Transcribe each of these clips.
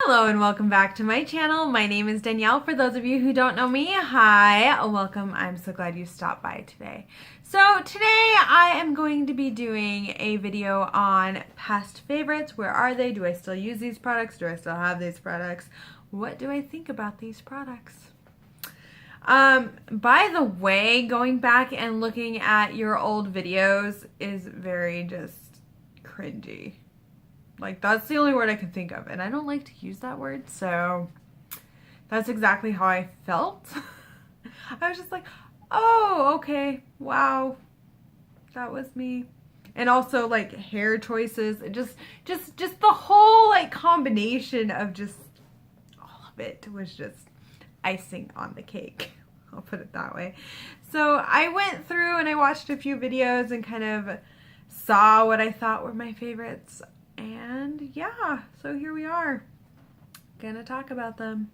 Hello and welcome back to my channel. My name is Danielle. For those of you who don't know me, hi, welcome. I'm so glad you stopped by today. So today I am going to be doing a video on past favorites. Where are they? Do I still use these products? Do I still have these products? What do I think about these products? By the way, going back and looking at your old videos is very just cringy. Like, that's the only word I can think of, and I don't like to use that word, so that's exactly how I felt. I was just like, oh, okay, wow, that was me. And also, like, hair choices, just the whole, like, combination of just all of it was just icing on the cake. I'll put it that way. So I went through and I watched a few videos and kind of saw what I thought were my favorites. And yeah, so here we are, gonna talk about them.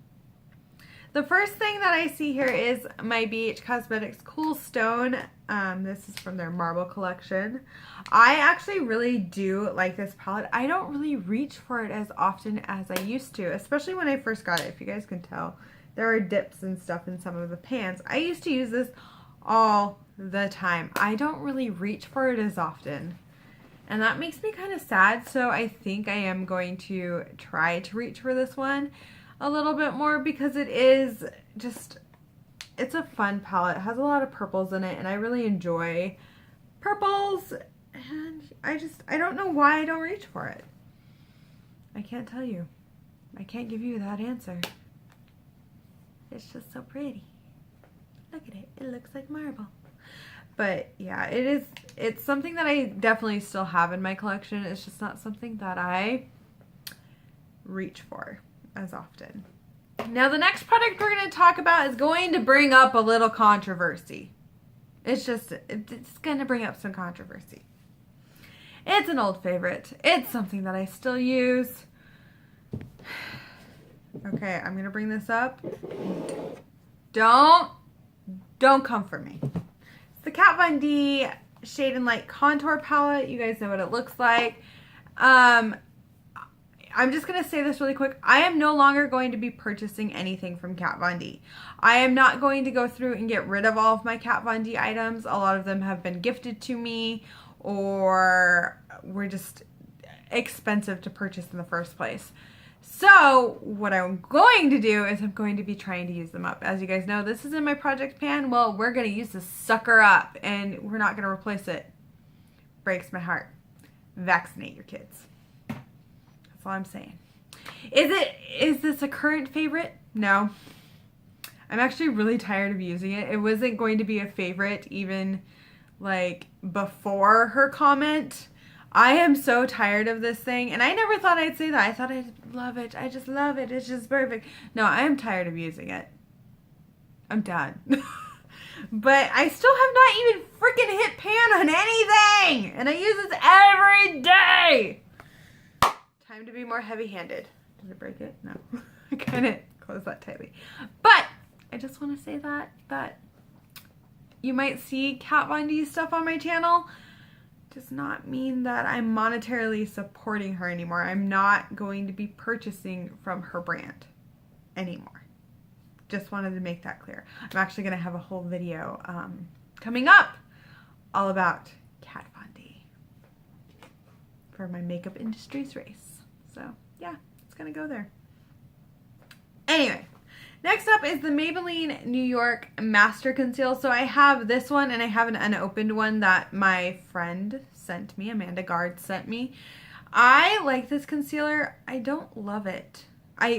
The first thing that I see here is my BH Cosmetics Cool Stone. This is from their Marble collection. I actually really do like this palette. I don't really reach for it as often as I used to, especially when I first got it. If you guys can tell, there are dips and stuff in some of the pans. I used to use this all the time. I don't really reach for it as often. And that makes me kind of sad, so I think I am going to try to reach for this one a little bit more because it is just, it's a fun palette. It has a lot of purples in it, and I really enjoy purples, and I don't know why I don't reach for it. I can't tell you. I can't give you that answer. It's just so pretty. Look at it. It looks like marble. But yeah, it's something that I definitely still have in my collection. It's just not something that I reach for as often. Now the next product we're going to talk about is going to bring up a little controversy. It's going to bring up some controversy. It's an old favorite. It's something that I still use. Okay, I'm going to bring this up. Don't come for me. The Kat Von D Shade and Light Contour Palette. You guys know what it looks like. I'm just going to say this really quick. I am no longer going to be purchasing anything from Kat Von D. I am not going to go through and get rid of all of my Kat Von D items. A lot of them have been gifted to me or were just expensive to purchase in the first place. So what I'm going to do is I'm going to be trying to use them up. As you guys know, this is in my project pan. Well, we're going to use this sucker up and we're not going to replace it. Breaks my heart. Vaccinate your kids. That's all I'm saying. Is this a current favorite? No. I'm actually really tired of using it. It wasn't going to be a favorite even like before her comment. I am so tired of this thing, and I never thought I'd say that. I thought I'd love it. I just love it. It's just perfect. No, I am tired of using it. I'm done. But I still have not even freaking hit pan on anything, and I use this every day. Time to be more heavy-handed. Did I break it? No. I kind of closed that tightly. But I just want to say that you might see Kat Von D stuff on my channel. Does not mean that I'm monetarily supporting her anymore. I'm not going to be purchasing from her brand anymore. Just wanted to make that clear. I'm actually going to have a whole video coming up all about Kat Von D for my makeup industry's race. So yeah, it's going to go there. Anyway. Next up is the Maybelline New York Master Conceal. So I have this one and I have an unopened one that my friend sent me, Amanda Gard sent me. I like this concealer. I don't love it.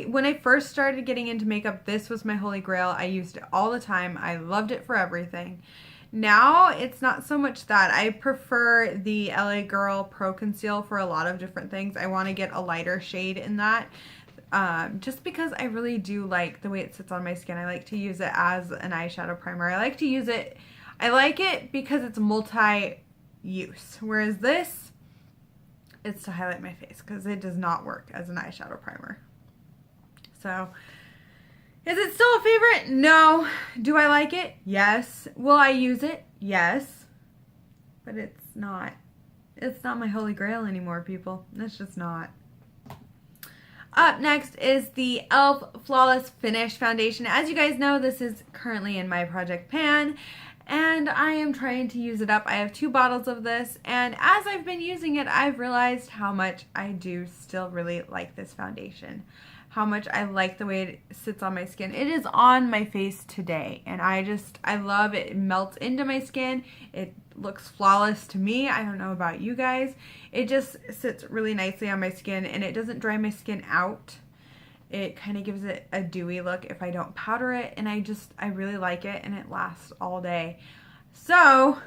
When I first started getting into makeup, this was my holy grail. I used it all the time. I loved it for everything. Now it's not so much that. I prefer the LA Girl Pro Conceal for a lot of different things. I want to get a lighter shade in that. Just because I really do like the way it sits on my skin. I like to use it as an eyeshadow primer. I like it because it's multi-use. Whereas this, it's to highlight my face because it does not work as an eyeshadow primer. So, is it still a favorite? No. Do I like it? Yes. Will I use it? Yes. But it's not my holy grail anymore, people. It's just not. Up next is the e.l.f. Flawless Finish Foundation. As you guys know, this is currently in my project pan, and I am trying to use it up. I have 2 bottles of this, and as I've been using it, I've realized how much I do still really like this foundation. How much I like the way it sits on my skin. It is on my face today, and I love it. It melts into my skin. It looks flawless to me. I don't know about you guys. It just sits really nicely on my skin, and it doesn't dry my skin out. It kind of gives it a dewy look if I don't powder it, and I really like it, and it lasts all day. So,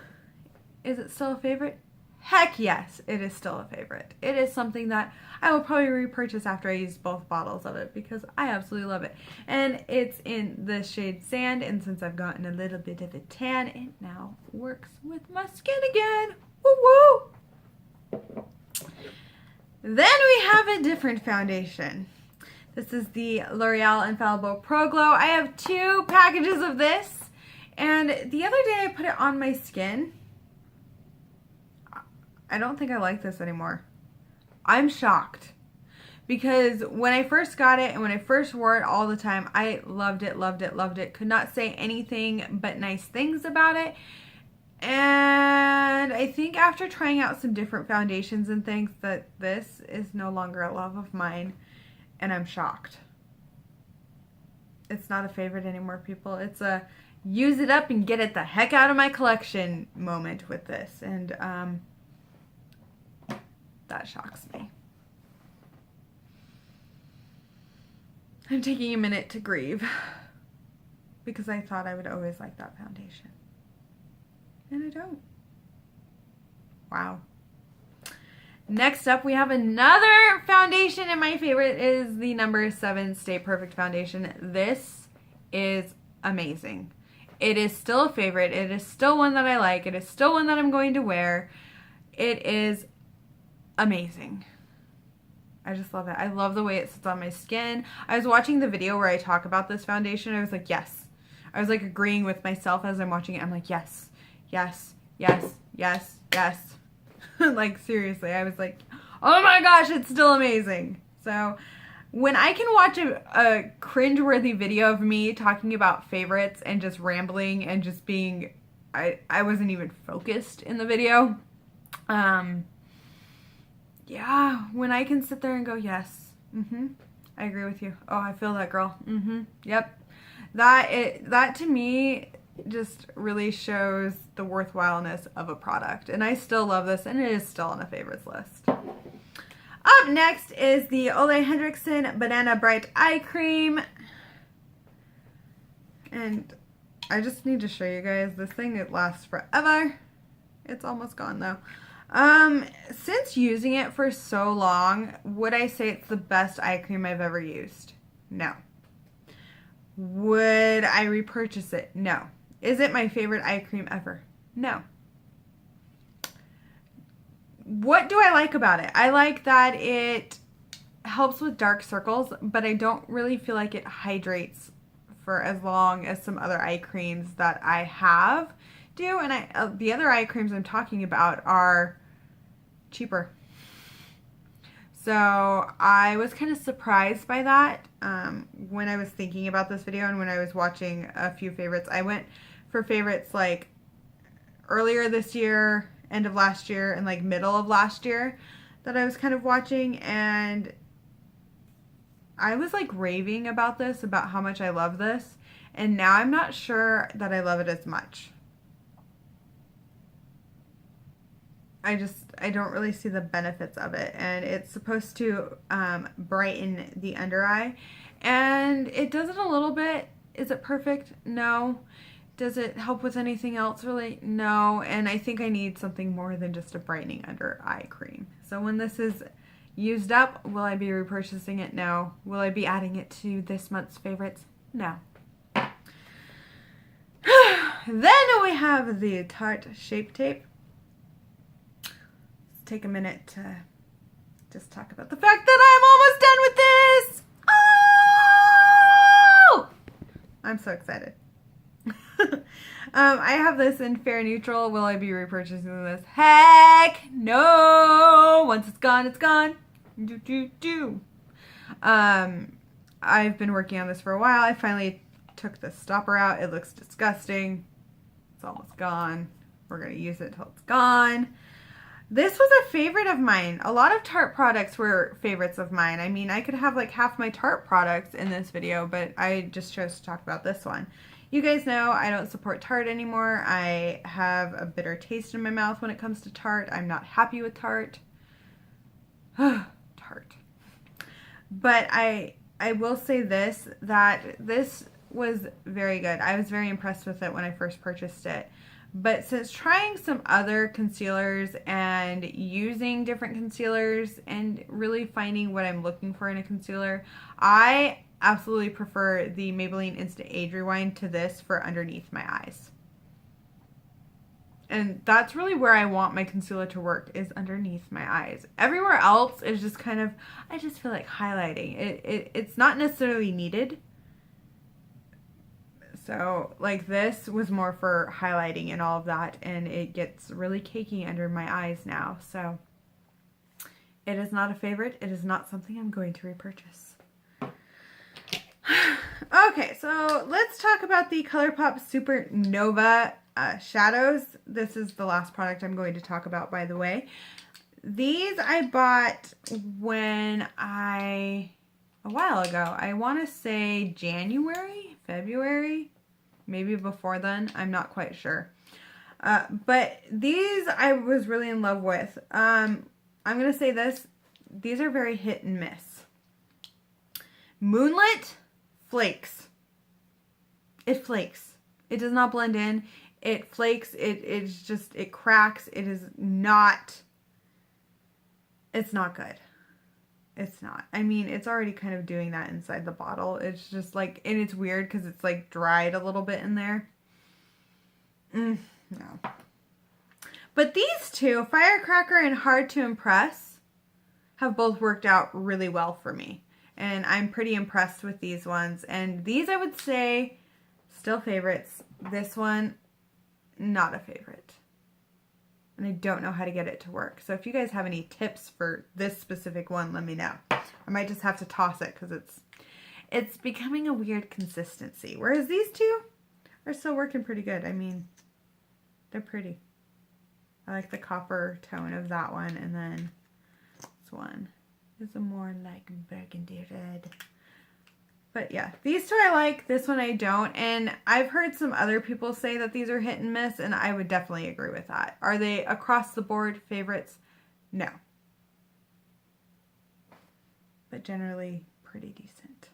is it still a favorite? Heck yes, it is still a favorite. It is something that I will probably repurchase after I use both bottles of it because I absolutely love it. And it's in the shade Sand, and since I've gotten a little bit of a tan, it now works with my skin again. Woo woo! Then we have a different foundation. This is the L'Oreal Infallible Pro Glow. I have 2 packages of this, and the other day I put it on my skin. I don't think I like this anymore. I'm shocked because when I first got it and when I first wore it all the time, I loved it, loved it, loved it. Could not say anything but nice things about it. And I think after trying out some different foundations and things that this is no longer a love of mine, and I'm shocked. It's not a favorite anymore, people. It's a use it up and get it the heck out of my collection moment with this. And that shocks me. I'm taking a minute to grieve because I thought I would always like that foundation. And I don't. Wow. Next up, we have another foundation, and my favorite is the number 7 Stay Perfect Foundation. This is amazing. It is still a favorite. It is still one that I like. It is still one that I'm going to wear. It is amazing. I just love it. I love the way it sits on my skin. I was watching the video where I talk about this foundation. I was like, yes. I was like agreeing with myself as I'm watching it. I'm like, yes, yes, yes, yes, yes. Like seriously, I was like, oh my gosh, it's still amazing. So when I can watch a cringe-worthy video of me talking about favorites and just rambling and just being, I wasn't even focused in the video. Yeah, when I can sit there and go, yes, I agree with you. Oh, I feel that, girl. Yep. That to me just really shows the worthwhileness of a product. And I still love this, and it is still on a favorites list. Up next is the Ole Henriksen Banana Bright Eye Cream. And I just need to show you guys this thing. It lasts forever. It's almost gone though. Since using it for so long, would I say it's the best eye cream I've ever used? No. Would I repurchase it? No. Is it my favorite eye cream ever? No. What do I like about it? I like that it helps with dark circles, but I don't really feel like it hydrates for as long as some other eye creams that I have do. And the other eye creams I'm talking about are cheaper. So I was kind of surprised by that when I was thinking about this video and when I was watching a few favorites. I went for favorites like earlier this year, end of last year, and like middle of last year that I was kind of watching, and I was like raving about this, about how much I love this, and now I'm not sure that I love it as much. I don't really see the benefits of it, and it's supposed to brighten the under eye, and it does it a little bit. Is it perfect? No. Does it help with anything else really? No. And I think I need something more than just a brightening under eye cream. So when this is used up, will I be repurchasing it? No. Will I be adding it to this month's favorites? No. Then we have the Tarte Shape Tape. Let's take a minute to just talk about the fact that I'm almost done with this. Oh! I'm so excited. I have this in Fair Neutral. Will I be repurchasing this? Heck no! Once it's gone, it's gone. I've been working on this for a while. I finally took the stopper out. It looks disgusting. It's almost gone. We're going to use it till it's gone. This was a favorite of mine. A lot of Tarte products were favorites of mine. I mean, I could have like half my Tarte products in this video, but I just chose to talk about this one. You guys know I don't support Tarte anymore. I have a bitter taste in my mouth when it comes to Tarte. I'm not happy with Tarte. Tarte. But I will say this, that this was very good. I was very impressed with it when I first purchased it. But since trying some other concealers and using different concealers and really finding what I'm looking for in a concealer, I absolutely prefer the Maybelline Instant Age Rewind to this for underneath my eyes. And that's really where I want my concealer to work, is underneath my eyes. Everywhere else is just kind of, I just feel like highlighting. It's not necessarily needed. So like this was more for highlighting and all of that, and it gets really cakey under my eyes now. So it is not a favorite. It is not something I'm going to repurchase. Okay, so let's talk about the ColourPop Supernova shadows. This is the last product I'm going to talk about, by the way. These I bought a while ago. I want to say January, February, maybe before then. I'm not quite sure. But these I was really in love with. I'm going to say this. These are very hit and miss. Moonlit flakes. It flakes. It does not blend in. It flakes. It cracks. It's not good. It's not. I mean, it's already kind of doing that inside the bottle. It's just like, and it's weird because it's like dried a little bit in there. No. But these two, Firecracker and Hard to Impress, have both worked out really well for me. And I'm pretty impressed with these ones. And these, I would say, still favorites. This one, not a favorite. And I don't know how to get it to work. So if you guys have any tips for this specific one, let me know. I might just have to toss it because it's becoming a weird consistency. Whereas these two are still working pretty good. I mean, they're pretty. I like the copper tone of that one. And then this one is a more like burgundy red. But yeah, these two I like, this one I don't. And I've heard some other people say that these are hit and miss, and I would definitely agree with that. Are they across the board favorites? No. But generally pretty decent.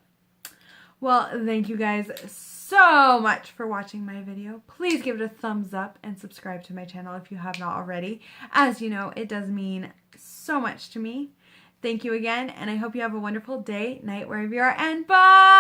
Well, thank you guys so much for watching my video. Please give it a thumbs up and subscribe to my channel if you have not already. As you know, it does mean so much to me. Thank you again, and I hope you have a wonderful day, night, wherever you are, and bye!